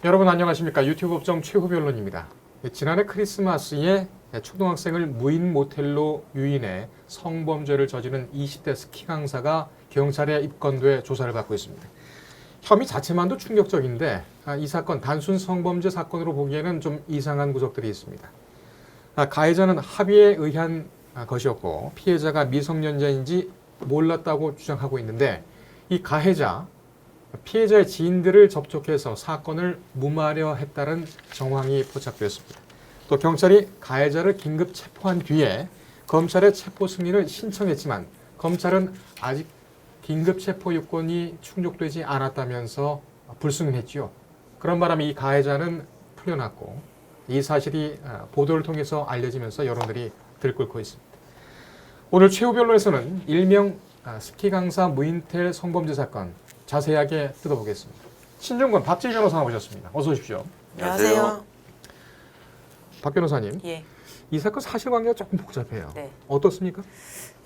여러분 안녕하십니까? 유튜브 업종 최후 변론입니다. 지난해 크리스마스에 초등학생을 무인 모텔로 유인해 성범죄를 저지른 20대 스키 강사가 경찰에 입건돼 조사를 받고 있습니다. 혐의 자체만도 충격적인데 이 사건 단순 성범죄 사건으로 보기에는 좀 이상한 구석들이 있습니다. 가해자는 합의에 의한 것이었고 피해자가 미성년자인지 몰랐다고 주장하고 있는데 이 가해자, 피해자의 지인들을 접촉해서 사건을 무마하려 했다는 정황이 포착되었습니다. 또 경찰이 가해자를 긴급 체포한 뒤에 검찰에 체포 승인을 신청했지만 검찰은 아직 긴급 체포 요건이 충족되지 않았다면서 불승인했지요. 그런 바람에 이 가해자는 풀려났고 이 사실이 보도를 통해서 알려지면서 여론들이 들끓고 있습니다. 오늘 최후 변론에서는 일명 스키 강사 무인텔 성범죄 사건 자세하게 뜯어보겠습니다. 신중권 박지희 변호사 나오셨습니다. 어서 오십시오. 안녕하세요. 박 변호사님, 예. 이 사건 사실관계가 조금 복잡해요. 네. 어떻습니까?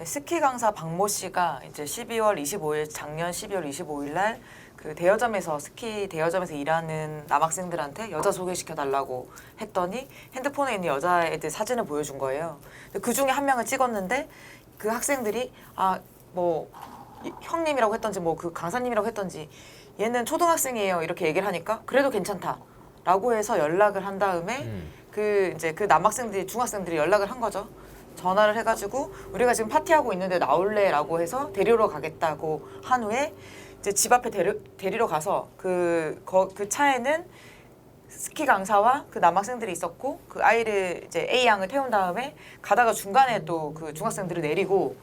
스키 강사 박모 씨가 이제 12월 25일 작년 12월 25일 날 그 대여점에서 스키 대여점에서 일하는 남학생들한테 여자 소개시켜 달라고 했더니 핸드폰에 있는 여자애들 사진을 보여준 거예요. 그 중에 한 명을 찍었는데 그 학생들이 뭐 형님이라고 했던지 뭐 그 강사님이라고 했던지 얘는 초등학생이에요 이렇게 얘기를 하니까 그래도 괜찮다라고 해서 연락을 한 다음에 그 남학생들이 중학생들이 연락을 한 거죠. 전화를 해가지고 우리가 지금 파티하고 있는데 나올래라고 해서 데리러 가겠다고 한 후에 이제 집 앞에 데리러 가서 그 차에는 스키 강사와 그 남학생들이 있었고 그 아이를 이제 A 양을 태운 다음에 가다가 중간에 또 그 중학생들을 내리고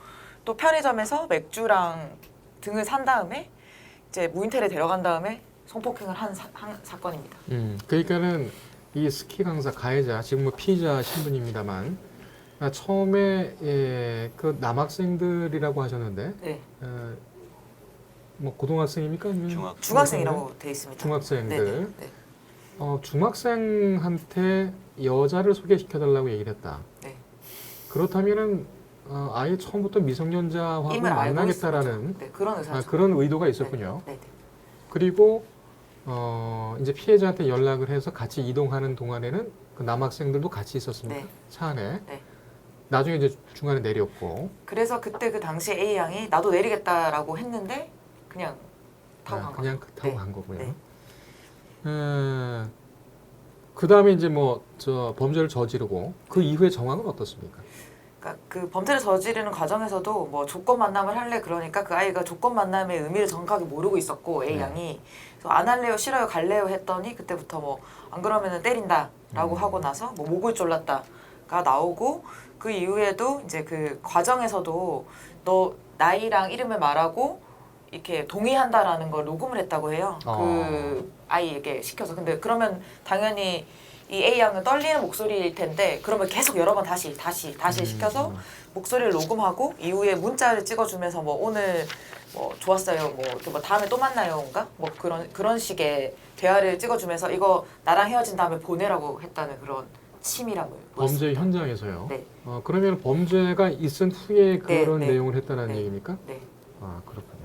또 편의점에서 맥주랑 등을 산 다음에 이제 무인텔에 데려간 다음에 성폭행을 한 사건입니다. 그러니까는 이 스키 강사 가해자 지금 뭐 피의자 신분입니다만 처음에 그 남학생들이라고 하셨는데 네. 뭐 고등학생입니까? 중학생이라고 돼 있습니다. 중학생들. 네네. 네. 중학생한테 여자를 소개시켜달라고 얘기를 했다. 네. 그렇다면은 아예 처음부터 미성년자와 임을 알고 만나겠다라는 네, 그런 의사. 그런 의도가 있었군요. 네. 네. 그리고 이제 피해자한테 연락을 해서 같이 이동하는 동안에는 그 남학생들도 같이 있었습니다. 네. 차 안에. 네. 나중에 이제 중간에 내렸고. 그래서 그때 그 당시 A 양이 나도 내리겠다라고 했는데 그냥 타고 간 거죠. 그냥 타고 네. 간 거고요. 네. 그 다음에 이제 뭐 저 범죄를 저지르고 그 이후의 정황은 어떻습니까? 그러니까 그 범죄를 저지르는 과정에서도 뭐 조건 만남을 할래 그러니까 그 아이가 조건 만남의 의미를 정확하게 모르고 있었고 A 양이 그래서 안 할래요 싫어요 갈래요 했더니 그때부터 뭐 안 그러면은 때린다라고 하고 나서 뭐 목을 졸랐다가 나오고 그 이후에도 이제 그 과정에서도 너 나이랑 이름을 말하고 이렇게 동의한다라는 걸 녹음을 했다고 해요. 그 아이에게 시켜서. 근데 그러면 당연히 이 A 양은 떨리는 목소리일 텐데 그러면 계속 여러 번 다시 시켜서 목소리를 녹음하고 이후에 문자를 찍어주면서 뭐 오늘 뭐 좋았어요, 뭐 이렇게 뭐 다음에 또 만나요인가 뭐 그런 식의 대화를 찍어주면서 이거 나랑 헤어진 다음에 보내라고 했다는 그런 치밀함을 범죄 보였습니다. 현장에서요. 네. 그러면 범죄가 있은 후에 그런 네. 내용을 했다는 네. 얘기입니까? 네. 그렇군요.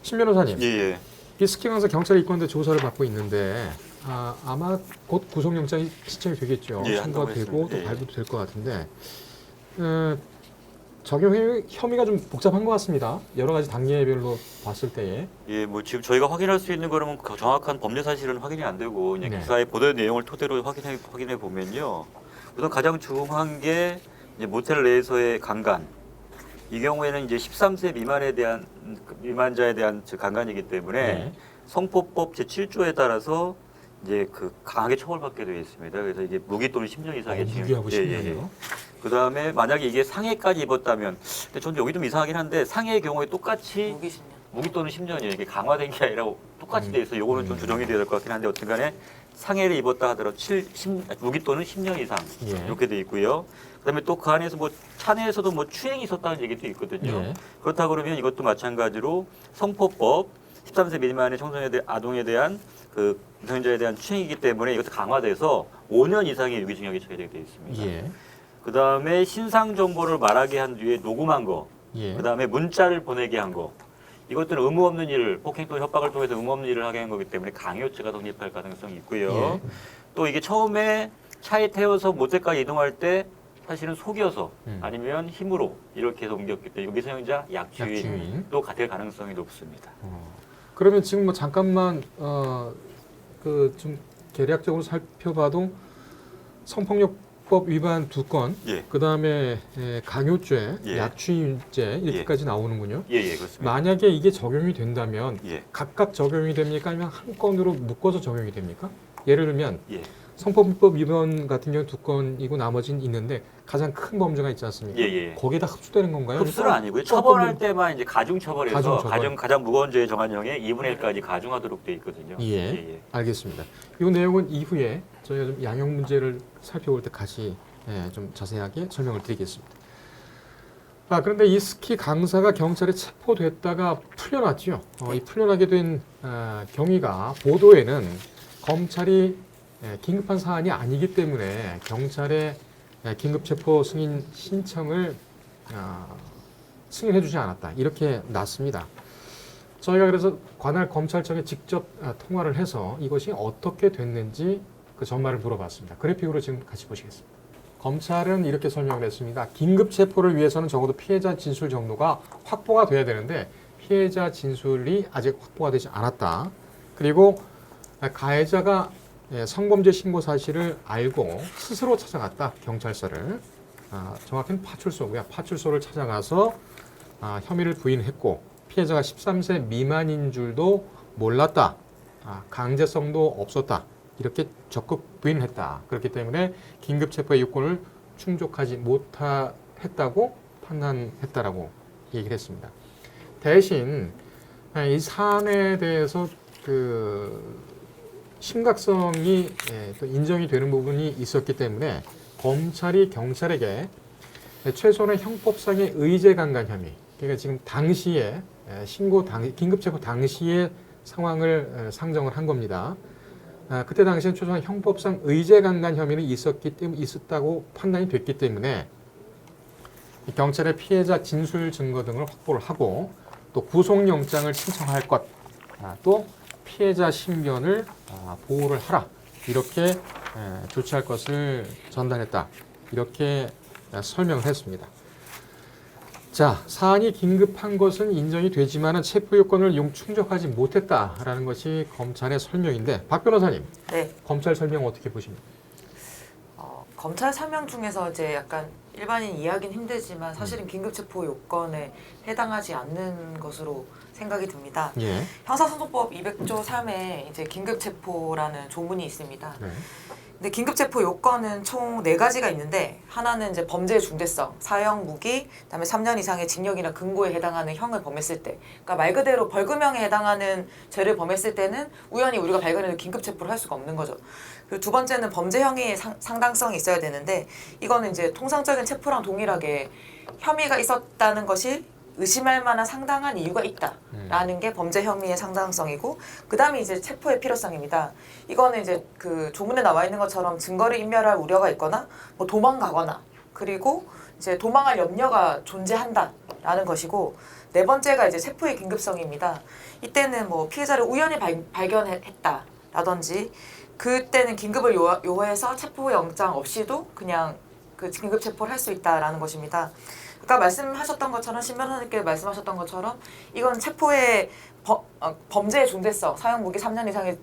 신 변호사님, 예. 이 스키 강사 경찰에 입건돼 조사를 받고 있는데 아마 곧 구속영장이 시청이 되겠죠. 예, 청구가 한다고 되고 했습니다. 또 예. 발부도 될 것 같은데 적용 혐의가 좀 복잡한 것 같습니다. 여러 가지 단계별로 봤을 때에. 예, 뭐 지금 저희가 확인할 수 있는 거는 그 정확한 법률 사실은 확인이 안 되고 그냥 네. 기사의 보도 내용을 토대로 확인해 보면요. 우선 가장 중요한 게 이제 모텔 내에서의 강간. 이 경우에는 이제 13세 미만자에 대한 강간이기 때문에 네. 성폭법 제7조에 따라서 이제 그 강하게 처벌받게 되어 있습니다. 그래서 이게 무기 또는 10년 이상의 징역. 무기하고 10년이요? 그 다음에 만약에 이게 상해까지 입었다면, 근데 저는 여기 좀 이상하긴 한데 상해의 경우에 똑같이 무기신년. 무기 또는 10년이에요. 이게 강화된 게 아니라 똑같이 돼 있어. 요거는 좀 조정이 돼야 될 것 같긴 한데 어쨌든간에 상해를 입었다 하더라도 무기 또는 10년 이상 예. 이렇게 돼 있고요. 그다음에 또 그 안에서 뭐 차내에서도 뭐 추행이 있었다는 얘기도 있거든요. 예. 그렇다 그러면 이것도 마찬가지로 성폭법 13세 미만의 아동에 대한 그 미성년자에 대한 추행이기 때문에 이것도 강화돼서 5년 이상의 유기징역이 처해지게 되어 있습니다. 예. 그 다음에 신상 정보를 말하게 한 뒤에 녹음한 거, 예. 그 다음에 문자를 보내게 한 거, 이것들은 의무 없는 일을 폭행 또는 협박을 통해서 의무 없는 일을 하게 한 거기 때문에 강요죄가 성립할 가능성이 있고요. 예. 또 이게 처음에 차에 태워서 모텔까지 이동할 때 사실은 속여서 아니면 힘으로 이렇게 해서 옮겼기 때문에 이거 미성년자 약주인. 약주인도 될 가능성이 높습니다. 그러면 지금 뭐 잠깐만 그 좀 계략적으로 살펴봐도 성폭력법 위반 2건, 예. 그다음에 강요죄, 예. 약취죄 이렇게까지 나오는군요. 예, 그렇습니다. 만약에 이게 적용이 된다면 예. 각각 적용이 됩니까? 아니면 한 건으로 묶어서 적용이 됩니까? 예를 들면 예. 성폭력법 위반 같은 경우 2건이고 나머지는 있는데 가장 큰 범죄가 있지 않습니까? 예. 거기에 다 흡수되는 건가요? 흡수는 아니고요. 조금 처벌할 때만 이제 가중 처벌해서 가중 처벌. 가장 무거운 죄에 정한 형에 2분의 1까지 가중하도록 돼 있거든요. 예. 알겠습니다. 이 내용은 이후에 저희가 좀 양형 문제를 살펴볼 때 같이 좀 자세하게 설명을 드리겠습니다. 그런데 이 스키 강사가 경찰에 체포됐다가 풀려났죠. 이 풀려나게 된 경위가 보도에는 검찰이 긴급한 사안이 아니기 때문에 경찰에 긴급 체포 승인 신청을 승인해주지 않았다. 이렇게 났습니다. 저희가 그래서 관할 검찰청에 직접 통화를 해서 이것이 어떻게 됐는지 그 전말을 물어봤습니다. 그래픽으로 지금 같이 보시겠습니다. 검찰은 이렇게 설명을 했습니다. 긴급 체포를 위해서는 적어도 피해자 진술 정도가 확보가 돼야 되는데 피해자 진술이 아직 확보가 되지 않았다. 그리고 가해자가 성범죄 신고 사실을 알고 스스로 찾아갔다. 경찰서를. 정확히는 파출소고요. 파출소를 찾아가서 혐의를 부인했고 피해자가 13세 미만인 줄도 몰랐다. 강제성도 없었다. 이렇게 적극 부인했다. 그렇기 때문에 긴급 체포의 요건을 충족하지 못했다고 판단했다라고 얘기를 했습니다. 대신 이 사안에 대해서 그 심각성이 또 인정이 되는 부분이 있었기 때문에 검찰이 경찰에게 최소한의 형법상의 의제 강간 혐의, 그러니까 지금 당시에 신고 긴급 체포 당시의 상황을 상정을 한 겁니다. 그때 당시엔 최소한 형법상 의제 강간 혐의는 있었다고 판단이 됐기 때문에 경찰의 피해자 진술 증거 등을 확보를 하고 또 구속영장을 신청할 것, 또 피해자 신변을 보호를 하라 이렇게 조치할 것을 전달했다 이렇게 설명을 했습니다. 자, 사안이 긴급한 것은 인정이 되지만 체포 요건을 충족하지 못했다라는 것이 검찰의 설명인데 박 변호사님, 네. 검찰 설명 어떻게 보십니까? 검찰 설명 중에서 이제 약간 일반인 이해하기는 힘들지만 사실은 긴급체포 요건에 해당하지 않는 것으로 생각이 듭니다. 예. 형사소송법 200조 3에 이제 긴급체포라는 조문이 있습니다. 네. 근데 긴급체포 요건은 총 4가지가 있는데 하나는 이제 범죄의 중대성, 사형, 무기, 그다음에 3년 이상의 징역이나 금고에 해당하는 형을 범했을 때, 그러니까 말 그대로 벌금형에 해당하는 죄를 범했을 때는 우연히 우리가 발견해도 긴급체포를 할 수가 없는 거죠. 그리고 두 번째는 범죄 형의 상당성이 있어야 되는데 이거는 이제 통상적인 체포랑 동일하게 혐의가 있었다는 것이 의심할 만한 상당한 이유가 있다라는 게 범죄 혐의의 상당성이고, 그 다음에 이제 체포의 필요성입니다. 이거는 이제 그 조문에 나와 있는 것처럼 증거를 인멸할 우려가 있거나 뭐 도망가거나 그리고 이제 도망할 염려가 존재한다라는 것이고, 네 번째가 이제 체포의 긴급성입니다. 이때는 뭐 피해자를 우연히 발견했다라든지 그때는 긴급을 요해서 체포 영장 없이도 그냥 그 긴급 체포를 할 수 있다라는 것입니다. 아까 말씀하셨던 것처럼 신 변호사님께 말씀하셨던 것처럼 이건 체포의 범죄의 중대성, 사형 무기 3년 이상의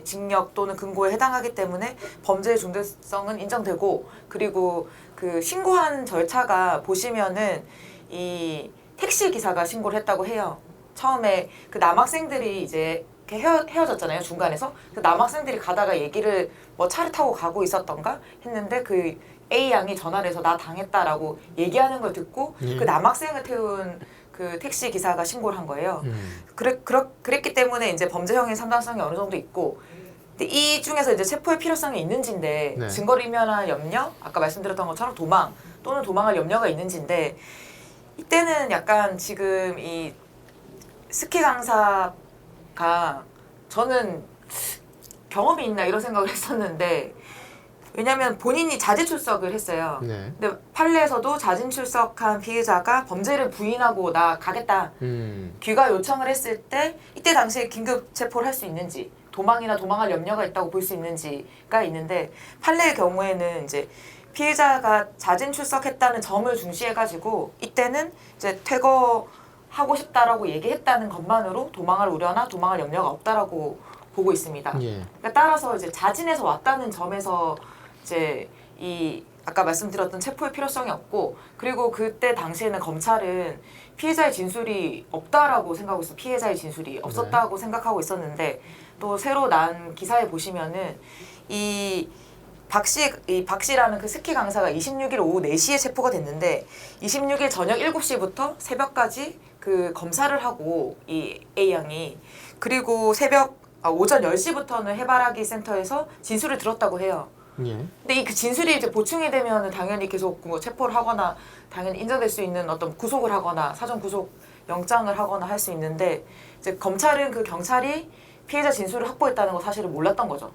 징역 또는 금고에 해당하기 때문에 범죄의 중대성은 인정되고, 그리고 그 신고한 절차가 보시면은 이 택시 기사가 신고를 했다고 해요. 처음에 그 남학생들이 이제 이렇게 헤어졌잖아요, 중간에서. 그 남학생들이 가다가 얘기를 뭐 차를 타고 가고 있었던가 했는데 그 A 양이 전화를 해서 나 당했다라고 얘기하는 걸 듣고 그 남학생을 태운 그 택시 기사가 신고를 한 거예요. 그랬기 때문에 이제 범죄형의 상당성이 어느 정도 있고, 근데 이 중에서 이제 체포의 필요성이 있는지인데, 네. 증거를 인멸할 염려, 아까 말씀드렸던 것처럼 도망 또는 도망할 염려가 있는지인데, 이때는 약간 지금 이 스키 강사가 저는 경험이 있나 이런 생각을 했었는데 왜냐하면 본인이 자진 출석을 했어요. 네. 근데 판례에서도 자진 출석한 피해자가 범죄를 부인하고 나 가겠다. 귀가 요청을 했을 때 이때 당시에 긴급 체포를 할 수 있는지 도망이나 도망할 염려가 있다고 볼 수 있는지가 있는데 판례의 경우에는 이제 피해자가 자진 출석했다는 점을 중시해가지고 이때는 이제 퇴거하고 싶다라고 얘기했다는 것만으로 도망할 우려나 도망할 염려가 없다라고 보고 있습니다. 예. 그러니까 따라서 이제 자진해서 왔다는 점에서 이제 이 아까 말씀드렸던 체포의 필요성이 없고 그리고 그때 당시에는 검찰은 피해자의 진술이 없다라고 생각하고 있어 피해자의 진술이 없었다고 생각하고 있었는데 또 새로 난 기사에 보시면은 이 박씨라는 그 스키 강사가 26일 오후 4시에 체포가 됐는데 26일 저녁 7시부터 새벽까지 그 검사를 하고 이 A 양이 그리고 오전 10시부터는 해바라기 센터에서 진술을 들었다고 해요. 예. 근데 이 그 진술이 이제 보충이 되면 당연히 계속 뭐 체포를 하거나 당연히 인정될 수 있는 어떤 구속을 하거나 사전 구속 영장을 하거나 할 수 있는데 이제 검찰은 그 경찰이 피해자 진술을 확보했다는 거 사실을 몰랐던 거죠.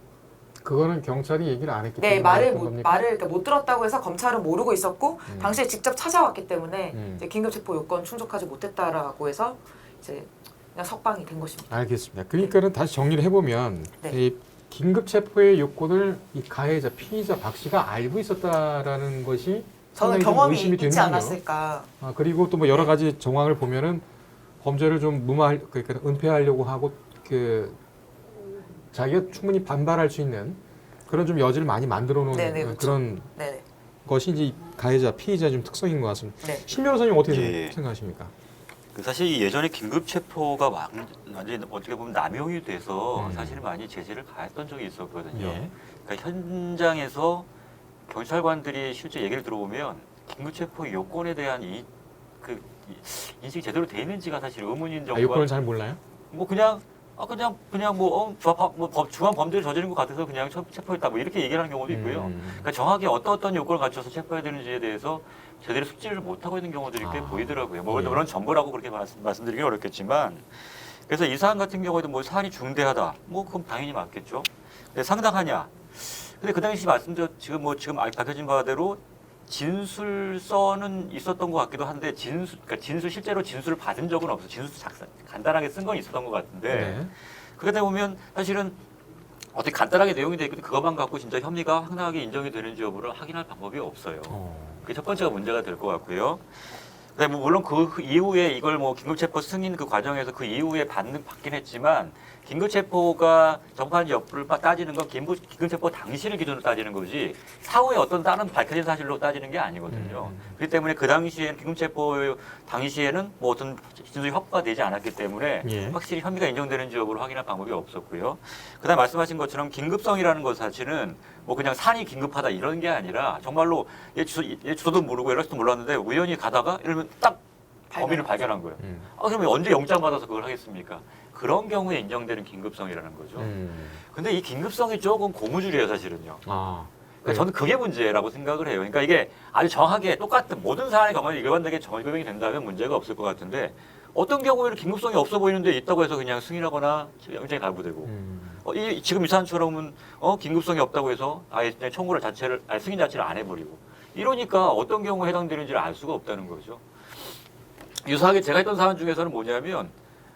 그거는 경찰이 얘기를 안 했기 네, 때문에 말을 그런 못 겁니까? 그러니까 못 들었다고 해서 검찰은 모르고 있었고 당시에 직접 찾아왔기 때문에 이제 긴급 체포 요건 충족하지 못했다라고 해서 이제 그냥 석방이 된 것입니다. 알겠습니다. 그러니까는 다시 정리를 해보면 네. 이 긴급 체포의 요건을 이 가해자 피의자 박 씨가 알고 있었다라는 것이 저는 상당히 좀 경험이 의심이 있지 되는군요. 않았을까. 그리고 또 뭐 여러 가지 정황을 보면은 범죄를 좀 그러니까 은폐하려고 하고 그 자기가 충분히 반발할 수 있는 그런 좀 여지를 많이 만들어 놓은 네네, 그렇죠. 그런 네네. 것이 이제 가해자 피의자의 좀 특성인 것 같습니다. 네. 신 변호사님 어떻게 예. 생각하십니까? 사실 이 예전에 긴급 체포가 완전히 어떻게 보면 남용이 돼서 사실 많이 제재를 가했던 적이 있었거든요. 예. 그러니까 현장에서 경찰관들이 실제 얘기를 들어보면 긴급 체포 요건에 대한 인식이 제대로 돼 있는지가 사실 의문인 정도가 요건을 잘 몰라요? 뭐 그냥 뭐 중한 범죄를 저지른 것 같아서 그냥 체포했다 뭐 이렇게 얘기를 하는 경우도 있고요. 그러니까 정확히 어떤 요건을 갖춰서 체포해야 되는지에 대해서 제대로 숙지를 못 하고 있는 경우들이 꽤 보이더라고요. 뭐 예. 물론 전부라고 그렇게 말씀드리기 어렵겠지만 그래서 이 사안 같은 경우에도 뭐 사안이 중대하다. 뭐 그건 당연히 맞겠죠. 근데 상당하냐? 근데 그 당시 지금 밝혀진 바대로 진술서는 있었던 것 같기도 한데 실제로 진술을 받은 적은 없어. 간단하게 쓴 건 있었던 것 같은데 네. 그러다 보면 사실은 어떻게 간단하게 내용이 돼 있고 그것만 갖고 진짜 혐의가 확실하게 인정이 되는지 여부를 확인할 방법이 없어요. 그게 첫 번째가 문제가 될 것 같고요. 그다음에 뭐 물론 그 이후에 이걸 뭐 긴급체포 승인 그 과정에서 그 이후에 받긴 했지만 긴급체포가 정파한지 여부를 따지는 건 긴급체포 당시를 기준으로 따지는 거지 사후에 어떤 다른 밝혀진 사실로 따지는 게 아니거든요. 그렇기 때문에 그 당시에 긴급체포 당시에는 뭐 어떤 진술이 확보가 되지 않았기 때문에 예. 확실히 혐의가 인정되는지 여부를 확인할 방법이 없었고요. 그다음 말씀하신 것처럼 긴급성이라는 것 자체는 뭐 그냥 산이 긴급하다 이런 게 아니라 정말로 얘 주소도 모르고 연락처도 몰랐는데 우연히 가다가 이러면 딱 범인을 발견한 거예요. 그러면 언제 영장 받아서 그걸 하겠습니까? 그런 경우에 인정되는 긴급성이라는 거죠. 근데 이 긴급성이 조금 고무줄이에요, 사실은요. 그러니까 저는 그게 문제라고 생각을 해요. 그러니까 이게 아주 정확하게 똑같은 모든 사안의 경우에 일관되게 적용이 된다면 문제가 없을 것 같은데 어떤 경우에는 긴급성이 없어 보이는데 있다고 해서 그냥 승인하거나 영장이 발부되고 지금 이 사안처럼은 긴급성이 없다고 해서 아예 그냥 청구를 승인 자체를 안 해버리고 이러니까 어떤 경우에 해당되는지를 알 수가 없다는 거죠. 유사하게 제가 했던 사안 중에서는 뭐냐면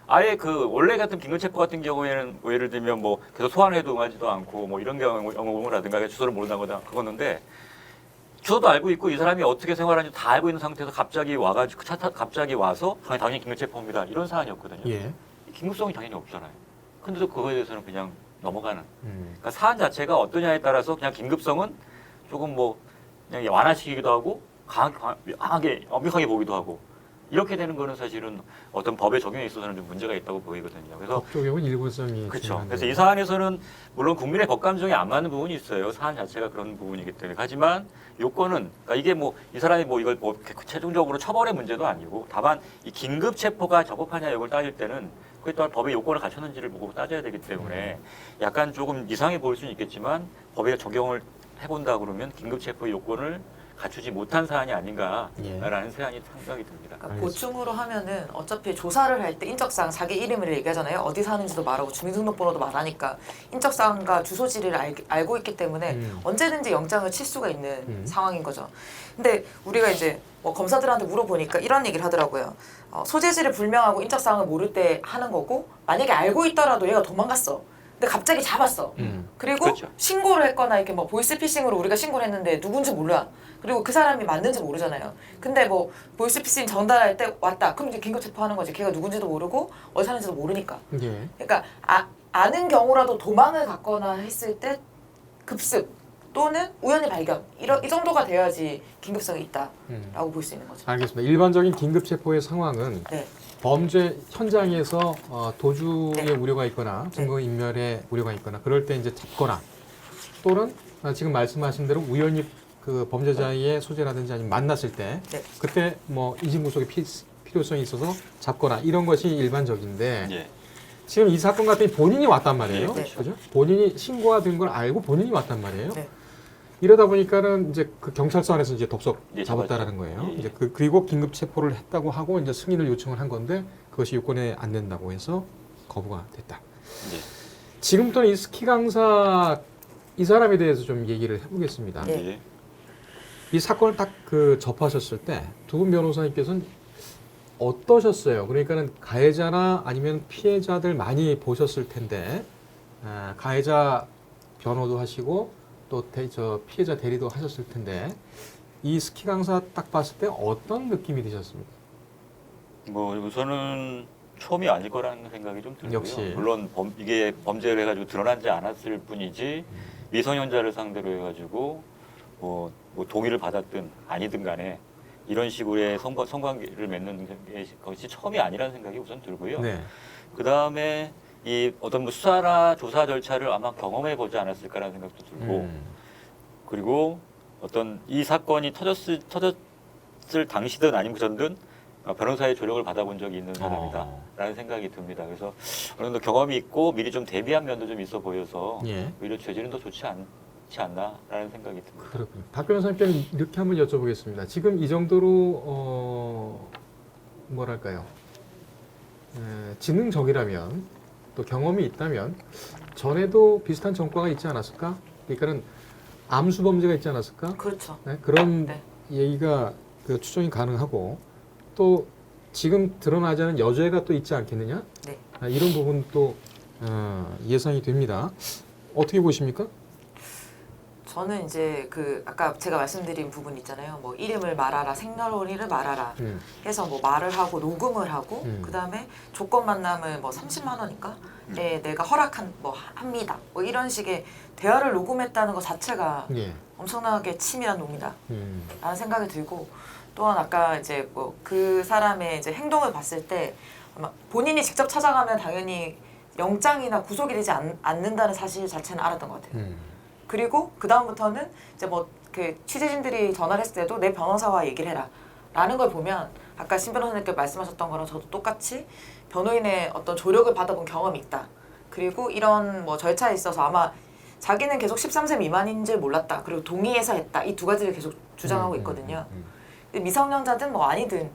아예 그 원래 같은 긴급체포 같은 경우에는 뭐 예를 들면 뭐 계속 소환해도 하지도 않고 뭐 이런 경우라든가 주소를 모른다거나 그거는데 주소도 알고 있고 이 사람이 어떻게 생활하는지 다 알고 있는 상태에서 갑자기 와서 당연히 긴급체포입니다 이런 사안이었거든요. 예. 긴급성이 당연히 없잖아요. 근데도 그거에 대해서는 그냥 넘어가는. 그러니까 사안 자체가 어떠냐에 따라서 그냥 긴급성은 조금 뭐 그냥 완화시키기도 하고 강하게 엄격하게 보기도 하고. 이렇게 되는 거는 사실은 어떤 법의 적용에 있어서는 좀 문제가 있다고 보이거든요. 그래서 법 적용은 일관성이 그렇죠. 중요한데. 그래서 이 사안에서는 물론 국민의 법 감정에 안 맞는 부분이 있어요. 사안 자체가 그런 부분이기 때문에. 하지만 요건은 그러니까 이게 뭐 이 사람이 뭐 이걸 뭐 최종적으로 처벌의 문제도 아니고 다만 이 긴급 체포가 적법하냐 이걸 따질 때는 그게 또한 법의 요건을 갖췄는지를 보고 따져야 되기 때문에 약간 조금 이상해 보일 수는 있겠지만 법에 적용을 해본다 그러면 긴급 체포 요건을 갖추지 못한 사안이 아닌가라는 예. 생각이 듭니다. 그러니까 알겠습니다. 보충으로 하면은 어차피 조사를 할 때 인적사항 자기 이름을 얘기하잖아요. 어디 사는지도 말하고 주민등록번호도 말하니까 인적사항과 주소지를 알고 있기 때문에 언제든지 영장을 칠 수가 있는 상황인 거죠. 근데 우리가 이제 뭐 검사들한테 물어보니까 이런 얘기를 하더라고요. 소재지를 불명하고 인적사항을 모를 때 하는 거고 만약에 알고 있더라도 얘가 도망갔어. 근데 갑자기 잡았어. 그리고 그렇죠. 신고를 했거나 이렇게 뭐 보이스피싱으로 우리가 신고를 했는데 누군지 몰라. 그리고 그 사람이 맞는지 모르잖아요. 근데 뭐 보이스피싱 전달할 때 왔다. 그럼 이제 긴급 체포하는 거지. 걔가 누군지도 모르고 어디 사는지도 모르니까. 예. 그러니까 아는 경우라도 도망을 갔거나 했을 때 급습 또는 우연히 발견 이 정도가 돼야지 긴급성이 있다라고 볼 수 있는 거죠. 알겠습니다. 일반적인 긴급 체포의 상황은 네. 범죄 현장에서 도주의 네. 우려가 있거나 증거 인멸의 우려가 있거나 그럴 때 이제 잡거나 또는 지금 말씀하신 대로 우연히 그 범죄자의 소재라든지 아니면 만났을 때 네. 그때 뭐 이진구속의 필요성이 있어서 잡거나 이런 것이 일반적인데 예. 지금 이 사건 같은 경우 본인이 왔단 말이에요. 네. 그죠? 본인이 신고가 된 걸 알고 본인이 왔단 말이에요. 네. 이러다 보니까는 이제 그 경찰서 안에서 이제 덥석 예, 잡았다라는 잡았죠. 거예요. 예, 예. 이제 그리고 긴급 체포를 했다고 하고 이제 승인을 요청을 한 건데 그것이 요건에 안 된다고 해서 거부가 됐다. 예. 지금부터 이 스키 강사 이 사람에 대해서 좀 얘기를 해보겠습니다. 예. 예. 이 사건을 딱 그 접하셨을 때 두 분 변호사님께서는 어떠셨어요? 그러니까는 가해자나 아니면 피해자들 많이 보셨을 텐데 가해자 변호도 하시고 또 피해자 대리도 하셨을 텐데 이 스키 강사 딱 봤을 때 어떤 느낌이 드셨습니까? 뭐 우선은 처음이 아닐 거라는 생각이 좀 들고요. 역시. 물론 이게 범죄를 해가지고 드러나지 않았을 뿐이지 미성년자를 상대로 해가지고 뭐 동의를 받았든 아니든 간에 이런 식으로의 성관계를 맺는 것이 처음이 아니라는 생각이 우선 들고요. 네. 그 다음에 이 어떤 뭐 수사나 조사 절차를 아마 경험해 보지 않았을까라는 생각도 들고 그리고 어떤 이 사건이 터졌을 당시든 아니면 그 전든 변호사의 조력을 받아본 적이 있는 사람이다라는 생각이 듭니다. 그래서 어느 정도 경험이 있고 미리 좀 대비한 면도 좀 있어 보여서 예. 오히려 죄질은 더 좋지 않나라는 생각이 듭니다. 그렇군요. 박 변호사님께는 이렇게 한번 여쭤보겠습니다. 지금 이 정도로 뭐랄까요? 지능적이라면 또 경험이 있다면 전에도 비슷한 전과가 있지 않았을까? 그러니까는 암수 범죄가 있지 않았을까? 그렇죠. 네, 그런 네. 얘기가 그 추정이 가능하고 또 지금 드러나지 않은 여죄가 또 있지 않겠느냐? 네. 이런 부분도 예상이 됩니다. 어떻게 보십니까? 저는 이제 그 아까 제가 말씀드린 부분 있잖아요. 뭐 이름을 말하라, 생년월일을 말하라 해서 뭐 말을 하고 녹음을 하고 그 다음에 조건 만남을 뭐 30만 원인가? 네, 내가 허락한 뭐 합니다. 뭐 이런 식의 대화를 녹음했다는 것 자체가 예. 엄청나게 치밀한 놈이다. 라는 생각이 들고 또한 아까 이제 뭐 그 사람의 이제 행동을 봤을 때 아마 본인이 직접 찾아가면 당연히 영장이나 구속이 되지 않는다는 사실 자체는 알았던 것 같아요. 그리고 그 다음부터는 이제 뭐 그 취재진들이 전화를 했을 때도 내 변호사와 얘기를 해라 라는 걸 보면 아까 신 변호사님께 말씀하셨던 거랑 저도 똑같이 변호인의 어떤 조력을 받아본 경험이 있다. 그리고 이런 뭐 절차에 있어서 아마 자기는 계속 13세 미만인 줄 몰랐다. 그리고 동의해서 했다. 이 두 가지를 계속 주장하고 있거든요. 근데 미성년자든 뭐 아니든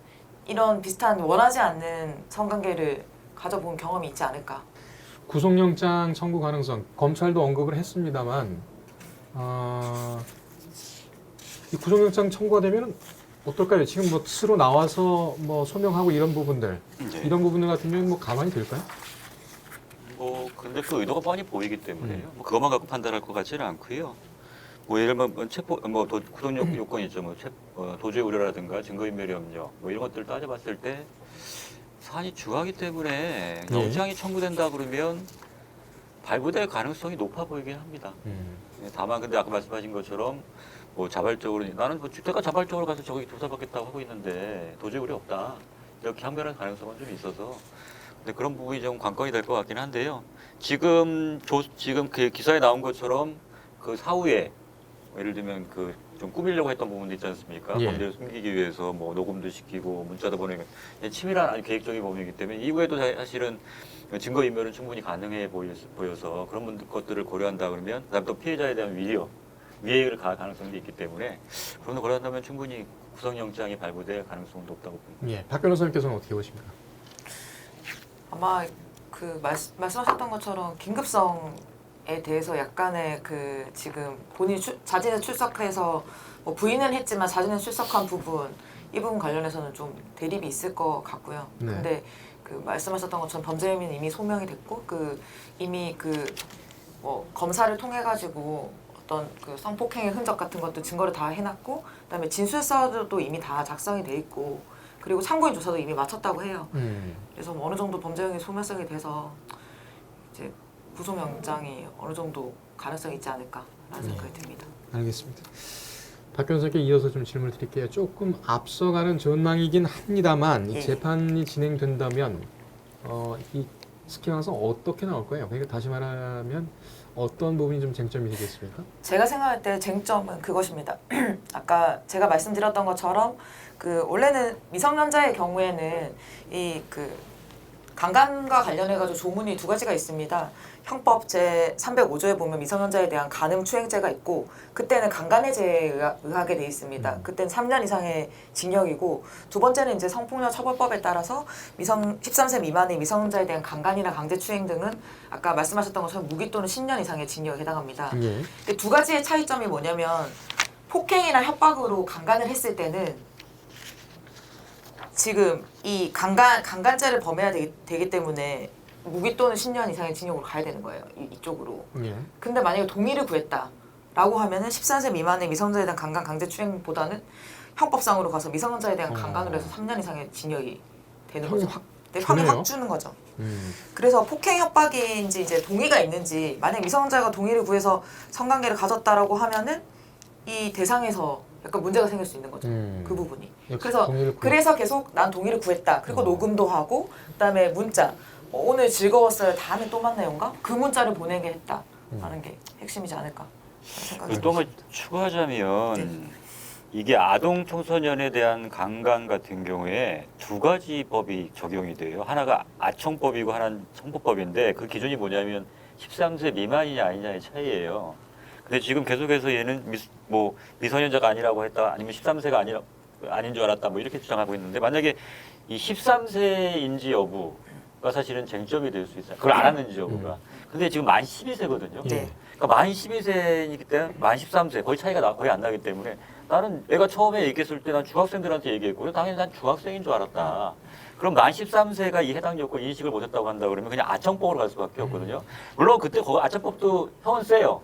이런 비슷한 원하지 않는 성관계를 가져본 경험이 있지 않을까. 구속영장 청구 가능성 검찰도 언급을 했습니다만 이 구속영장 청구가 되면 어떨까요? 지금 뭐 스스로 나와서 뭐 소명하고 이런 부분들 네. 이런 부분들 같은 경우는 뭐 가만히 될까요? 뭐 근데 그 의도가 뻔히 보이기 때문에요. 뭐 그것만 갖고 판단할 것 같지는 않고요. 뭐 예를 들면 체포 구속 요건 있죠. 뭐 도주의 우려라든가 증거인멸의 염려 뭐 이런 것들을 따져봤을 때 사안이 중하기 때문에 예. 영장이 청구된다 그러면 발부될 가능성이 높아 보이긴 합니다. 다만 근데 아까 말씀하신 것처럼 뭐 자발적으로 나는 뭐 내가 자발적으로 가서 저기 조사받겠다고 하고 있는데 도저히 우려 없다 이렇게 항변할 가능성은 좀 있어서 근데 그런 부분이 좀 관건이 될 것 같긴 한데요. 지금 그 기사에 나온 것처럼 그 사후에 예를 들면 그 좀 꾸미려고 했던 부분도 있지 않습니까? 예. 범죄를 숨기기 위해서 뭐 녹음도 시키고 문자도 보내고 치밀한 아주 계획적인 범죄이기 때문에 이후에도 사실은 증거인멸은 충분히 가능해 보여서 그런 것들을 고려한다 그러면 그다음 또 피해자에 대한 위려 위해를 가할 가능성도 있기 때문에 그런다면 충분히 구속영장이 발부될 가능성은 높다고 봅니다. 예, 박 변호사님께서는 어떻게 보십니까? 아마 그 말씀하셨던 것처럼 긴급성에 대해서 약간의 그 지금 본인이 자진해 출석해서 뭐 부인은 했지만 자진해 출석한 부분 이 부분 관련해서는 좀 대립이 있을 것 같고요. 네. 근데 그 말씀하셨던 것처럼 범죄 혐의는 이미 소명이 됐고 그 이미 그 뭐 검사를 통해 가지고 어떤 그 성폭행의 흔적 같은 것도 증거를 다 해놨고 그다음에 진술서도 이미 다 작성이 돼 있고 그리고 참고인 조사도 이미 마쳤다고 해요. 그래서 뭐 어느 정도 범죄 행위 소멸성이 돼서 이제 구속영장이 어느 정도 가능성이 있지 않을까라는 생각이 듭니다. 알겠습니다. 박 변호사께 이어서 좀 질문을 드릴게요. 조금 앞서가는 전망이긴 합니다만 이 예. 재판이 진행된다면 이 스키 항상 어떻게 나올 거예요? 그러니까 다시 말하면 어떤 부분이 좀 쟁점이 되겠습니까? 제가 생각할 때 쟁점은 그것입니다. 아까 제가 말씀드렸던 것처럼 그 원래는 미성년자의 경우에는 이 그 강간과 관련해 가지고 조문이 두 가지가 있습니다. 형법 제 305조에 보면 미성년자에 대한 간음추행죄가 있고 그때는 강간해죄에 의하게 돼 있습니다. 그때는 3년 이상의 징역이고 두 번째는 이제 성폭력 처벌법에 따라서 13세 미만의 미성년자에 대한 강간이나 강제추행 등은 아까 말씀하셨던 것처럼 무기 또는 10년 이상의 징역에 해당합니다. 예. 근데 두 가지의 차이점이 뭐냐면 폭행이나 협박으로 강간을 했을 때는 지금 이 강간죄를 범해야 되기 때문에 무기 또는 10년 이상의 징역으로 가야 되는 거예요. 이쪽으로. 예. 근데 만약에 동의를 구했다라고 하면은 13세 미만의 미성년자에 대한 강간 강제추행보다는 형법상으로 가서 미성년자에 대한 강간으로 해서 3년 이상의 징역이 되는 형이 거죠. 확 네, 형이 주네요. 확 주는 거죠. 그래서 폭행 협박인지 이제 동의가 있는지 만약 미성년자가 동의를 구해서 성관계를 가졌다라고 하면은 이 대상에서 약간 문제가 생길 수 있는 거죠. 그 부분이. 역시 그래서 동의를 구했- 그래서 계속 난 동의를 구했다. 그리고 녹음도 하고 그다음에 문자 오늘 즐거웠어요. 다음에 또 만나요인가? 그 문자를 보내게 했다라는 게 핵심이지 않을까 생각이 또 듭니다. 뭐 추가하자면 이게 아동 청소년에 대한 강간 같은 경우에 두 가지 법이 적용이 돼요. 하나가 아청법이고 하나는 청부법인데 그 기준이 뭐냐면 13세 미만이냐 아니냐의 차이예요. 근데 지금 계속해서 얘는 미성년자가 아니라고 했다 아니면 13세가 아닌 줄 알았다 뭐 이렇게 주장하고 있는데 만약에 이 13세인지 여부가 사실은 쟁점이 될 수 있어요. 그걸 알았는지 여부가. 근데 지금 만 12세거든요. 네. 그러니까 만 12세이기 때문에 만 13세 거의 차이가 거의 안 나기 때문에 나는 내가 처음에 얘기했을 때 난 중학생들한테 얘기했고 당연히 난 중학생인 줄 알았다. 그럼 만 13세가 이 해당 요건 인식을 못했다고 한다 그러면 그냥 아청법으로 갈 수밖에 없거든요. 물론 그때 거기 아청법도 형은 세요.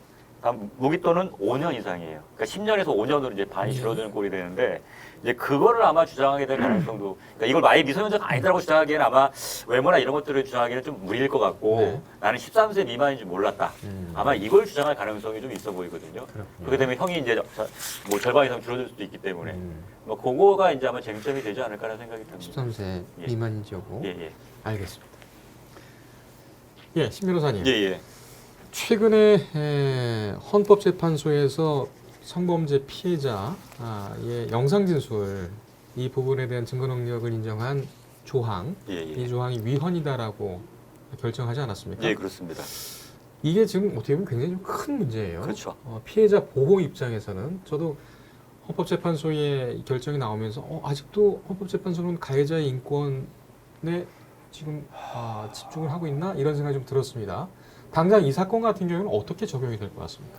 무기 또는 5년 이상이에요. 그러니까 10년에서 5년으로 이제 반이 줄어드는 꼴이 되는데 이제 그거를 아마 주장하게 될 가능성도 그러니까 이걸 아예 미성년자가 아니다라고 주장하기에는 아마 외모나 이런 것들을 주장하기는 좀 무리일 것 같고 네. 나는 13세 미만인 줄 몰랐다. 아마 이걸 주장할 가능성이 좀 있어 보이거든요. 그렇군요. 그렇게 되면 형이 이제 뭐 절반 이상 줄어들 수도 있기 때문에 뭐 그거가 이제 아마 쟁점이 되지 않을까라는 생각이 듭니다. 13세 예. 미만인지 여부. 예. 알겠습니다. 예, 신 변호사님. 예. 최근에 헌법재판소에서 성범죄 피해자의 영상 진술 이 부분에 대한 증거 능력을 인정한 조항, 이 조항이 위헌이다라고 결정하지 않았습니까? 예, 그렇습니다. 이게 지금 어떻게 보면 굉장히 좀 큰 문제예요. 그렇죠. 피해자 보호 입장에서는 저도 헌법재판소의 결정이 나오면서 아직도 헌법재판소는 가해자의 인권에 지금 집중을 하고 있나 이런 생각이 좀 들었습니다. 당장 이 사건 같은 경우는 어떻게 적용이 될 것 같습니까?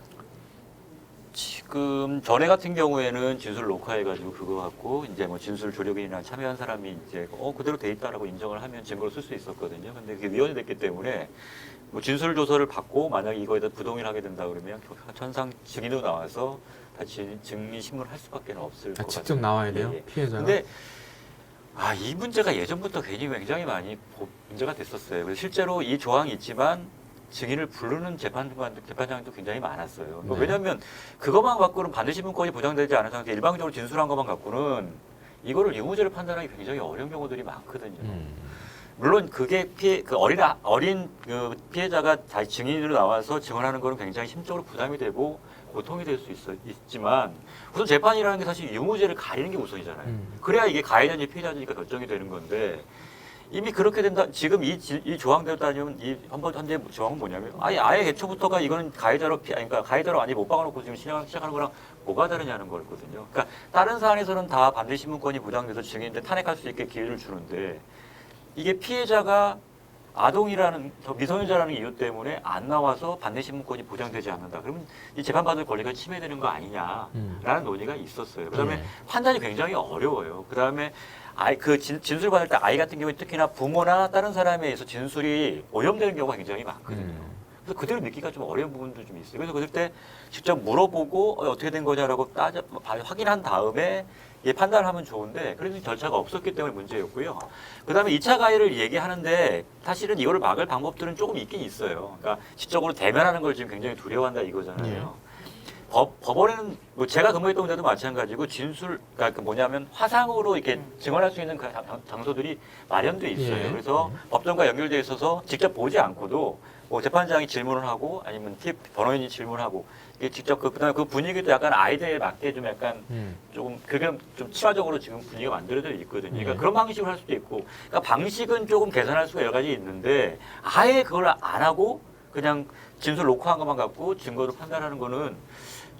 지금 전에 같은 경우에는 진술 녹화해가지고 그거 갖고 이제 뭐 진술 조력인이나 참여한 사람이 이제 그대로 돼 있다라고 인정을 하면 증거로 쓸 수 있었거든요. 근데 그게 위헌이 됐기 때문에 뭐 진술 조서를 받고 만약 이거에다 부동의하게 된다 그러면 현상 증인으로 나와서 다시 증인 신문을 할 수밖에 없을 것 같아요. 직접 나와야 돼요, 예. 피해자가. 근데 이 문제가 예전부터 굉장히 많이 문제가 됐었어요. 그래서 실제로 이 조항이 있지만 증인을 부르는 재판장도 굉장히 많았어요. 네. 왜냐하면 그것만 갖고는 반드시 문건이 보장되지 않은 상태에 일방적으로 진술한 것만 갖고는 이거를 유무죄를 판단하기 굉장히 어려운 경우들이 많거든요. 물론 그게 어린 그 피해자가 다시 증인으로 나와서 증언하는 거는 굉장히 심적으로 부담이 되고 고통이 될 수 있지만 우선 재판이라는 게 사실 유무죄를 가리는 게 우선이잖아요. 그래야 이게 가해자인지 피해자인지가 결정이 되는 건데 이미 그렇게 된다. 지금 이 조항대로 따지면 이 헌재 조항은 뭐냐면 아예 애초부터가 이거는 가해자로 그러니까 가해자로 아니 못 박아놓고 지금 시작하는 거랑 뭐가 다르냐는 거거든요. 그러니까 다른 사안에서는 다 반대 신문권이 보장돼서 증인들 탄핵할 수 있게 기회를 주는데 이게 피해자가 아동이라는 미성년자라는 이유 때문에 안 나와서 반대 신문권이 보장되지 않는다. 그러면 이 재판받을 권리가 침해되는 거 아니냐라는 논의가 있었어요. 그다음에 예. 판단이 굉장히 어려워요. 그다음에 그 진술 받을 때 아이 같은 경우에 특히나 부모나 다른 사람에 의해서 진술이 오염되는 경우가 굉장히 많거든요. 그래서 그대로 믿기가 좀 어려운 부분도 좀 있어요. 그래서 그럴 때 직접 물어보고 어떻게 된 거냐라고 확인한 다음에 판단을 하면 좋은데 그런 절차가 없었기 때문에 문제였고요. 그다음에 2차 가해를 얘기하는데 사실은 이거를 막을 방법들은 조금 있긴 있어요. 그러니까 지적으로 대면하는 걸 지금 굉장히 두려워한다 이거잖아요. 법원에는 뭐 제가 근무했던 데도 마찬가지고 진술 그러니까 그 뭐냐면 화상으로 이렇게 증언할 수 있는 그 장소들이 마련돼 있어요. 예. 그래서 법정과 연결돼 있어서 직접 보지 않고도 뭐 재판장이 질문을 하고 아니면 변호인이 질문하고 이게 직접 그다음에 그 분위기도 약간 아이들에 맞게 좀 약간 조금 그게 좀 치화적으로 지금 분위기가 만들어져 있거든요. 그러니까 그런 방식으로 할 수도 있고, 그러니까 방식은 조금 개선할 수가 여러 가지 있는데 아예 그걸 안 하고 그냥 진술 놓고 한 것만 갖고 증거로 판단하는 거는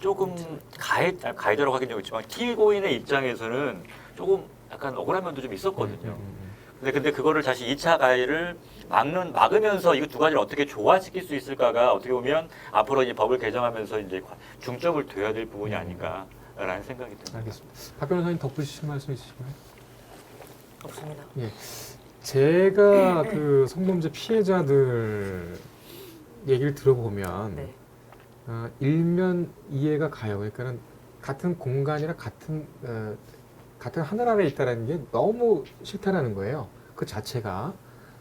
조금 가해자라고 하긴 좀 있지만 피고인의 입장에서는 조금 약간 억울한 면도 좀 있었거든요. 근데 그거를 다시 2차 가해를 막으면서 이거 두 가지를 어떻게 조화시킬 수 있을까가 어떻게 보면 앞으로 이제 법을 개정하면서 이제 중점을 둬야 될 부분이 아닌가라는 생각이 듭니다. 알겠습니다. 박 변호사님 덧붙이실 말씀 있으신가요? 없습니다. 예. 제가 그 성범죄 피해자들 얘기를 들어보면 네. 일면 이해가 가요. 그러니까는 같은 공간이나 같은 하늘 아래 있다라는 게 너무 싫다라는 거예요. 그 자체가.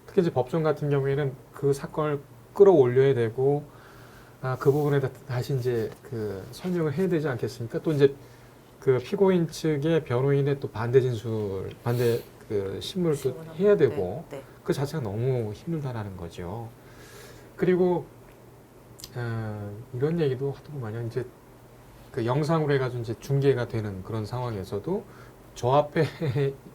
특히 이제 법정 같은 경우에는 그 사건을 끌어올려야 되고 그 부분에 다시 이제 그 설명을 해야 되지 않겠습니까? 또 이제 그 피고인 측의 변호인의 또 반대 그 신문을 또 해야 되고 네. 그 자체가 너무 힘들다라는 거죠. 그리고 이런 얘기도 하도 마냥 이제 그 영상으로 해가지고 이제 중계가 되는 그런 상황에서도 저 앞에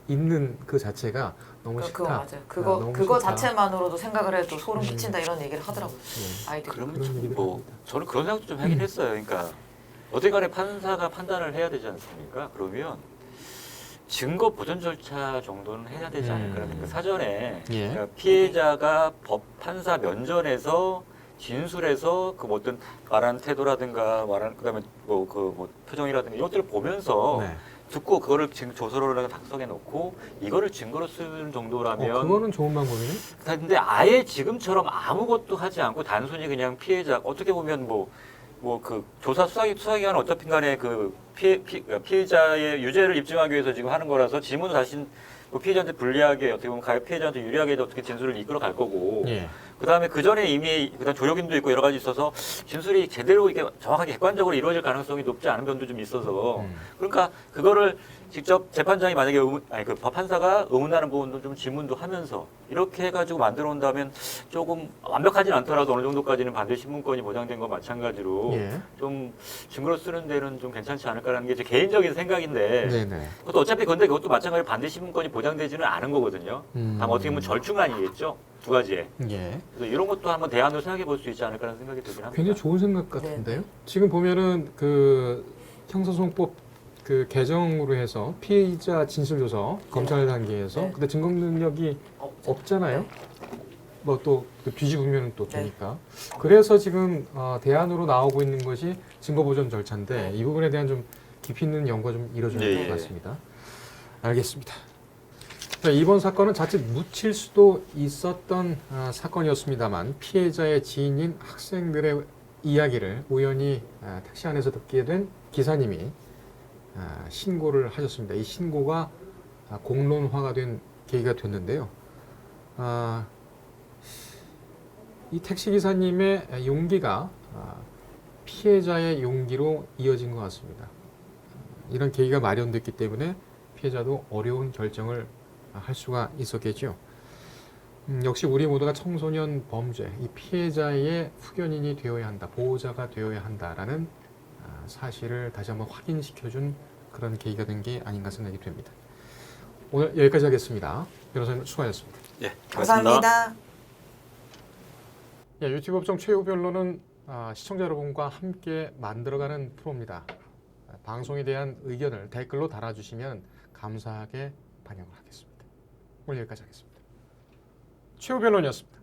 있는 그 자체가 너무 싫다. 그거 맞아요. 너무 그거 싫다. 자체만으로도 생각을 해도 소름 끼친다 이런 얘기를 하더라고요. 예. 아이들이. 그러면 그런 좀 얘기를 뭐 합니다. 저는 그런 생각도 좀 하긴 했어요. 그러니까 어떻게 간에 판사가 판단을 해야 되지 않습니까? 그러면 증거 보전 절차 정도는 해야 되지 않을까. 그러니까 사전에 예. 그러니까 피해자가 판사 면전에서 진술해서 그 어떤 말하는 태도라든가 그다음에 뭐 표정이라든가 이것들을 보면서 네. 듣고 그거를 지금 조서로라도 작성해 놓고 이거를 증거로 쓰는 정도라면 그거는 좋은 방법이네. 근데 아예 지금처럼 아무것도 하지 않고 단순히 그냥 피해자 어떻게 보면 뭐 그 조사 수사기관 어차피 간에 그 피해자의 유죄를 입증하기 위해서 지금 하는 거라서 질문을 사실 뭐 피해자한테 불리하게 어떻게 보면 가해 피해자한테 유리하게 어떻게 진술을 이끌어 갈 거고 예. 그다음에 그 전에 이미 그다음 조력임도 있고 여러 가지 있어서 진술이 제대로 이게 정확하게 객관적으로 이루어질 가능성이 높지 않은 면도 좀 있어서 그러니까 그거를 직접 재판장이 만약에 그 판사가 의문하는 부분도 좀 질문도 하면서 이렇게 해가지고 만들어 온다면 조금 완벽하진 않더라도 어느 정도까지는 반대 신문권이 보장된 것 마찬가지로 예. 좀 증거로 쓰는 데는 좀 괜찮지 않을까라는 게 제 개인적인 생각인데 네네. 그것도 어차피 근데 그것도 마찬가지로 반대 신문권이 보장되지는 않은 거거든요. 다만 어떻게 보면 절충 아니겠죠. 두 가지에. 예. 그래서 이런 것도 한번 대안으로 생각해 볼 수 있지 않을까라는 생각이 들긴 합니다. 굉장히 좋은 생각 같은데요. 지금 보면은 그 형사소송법 그 개정으로 해서 피의자 진술조서 검찰 단계에서 네. 근데 증거 능력이 없잖아요. 뭐 또 뒤집으면 또 되니까. 그래서 지금 대안으로 나오고 있는 것이 증거 보전 절차인데 이 부분에 대한 좀 깊이 있는 연구가 좀 이루어져야 될 것 같습니다. 알겠습니다. 자, 이번 사건은 자칫 묻힐 수도 있었던 사건이었습니다만 피해자의 지인인 학생들의 이야기를 우연히 택시 안에서 듣게 된 기사님이 신고를 하셨습니다. 이 신고가 공론화가 된 계기가 됐는데요. 이 택시 기사님의 용기가 피해자의 용기로 이어진 것 같습니다. 이런 계기가 마련됐기 때문에 피해자도 어려운 결정을 할 수가 있었겠죠. 역시 우리 모두가 청소년 범죄, 이 피해자의 후견인이 되어야 한다, 보호자가 되어야 한다라는 사실을 다시 한번 확인시켜준 그런 계기가 된 게 아닌가 생각이 됩니다. 오늘 여기까지 하겠습니다. 변호사님 수고하셨습니다. 예, 감사합니다. 예, 유튜브 법정 최후 변론은 시청자 여러분과 함께 만들어가는 프로입니다. 방송에 대한 의견을 댓글로 달아주시면 감사하게 반영을 하겠습니다. 오늘 여기까지 하겠습니다. 최후 변론이었습니다.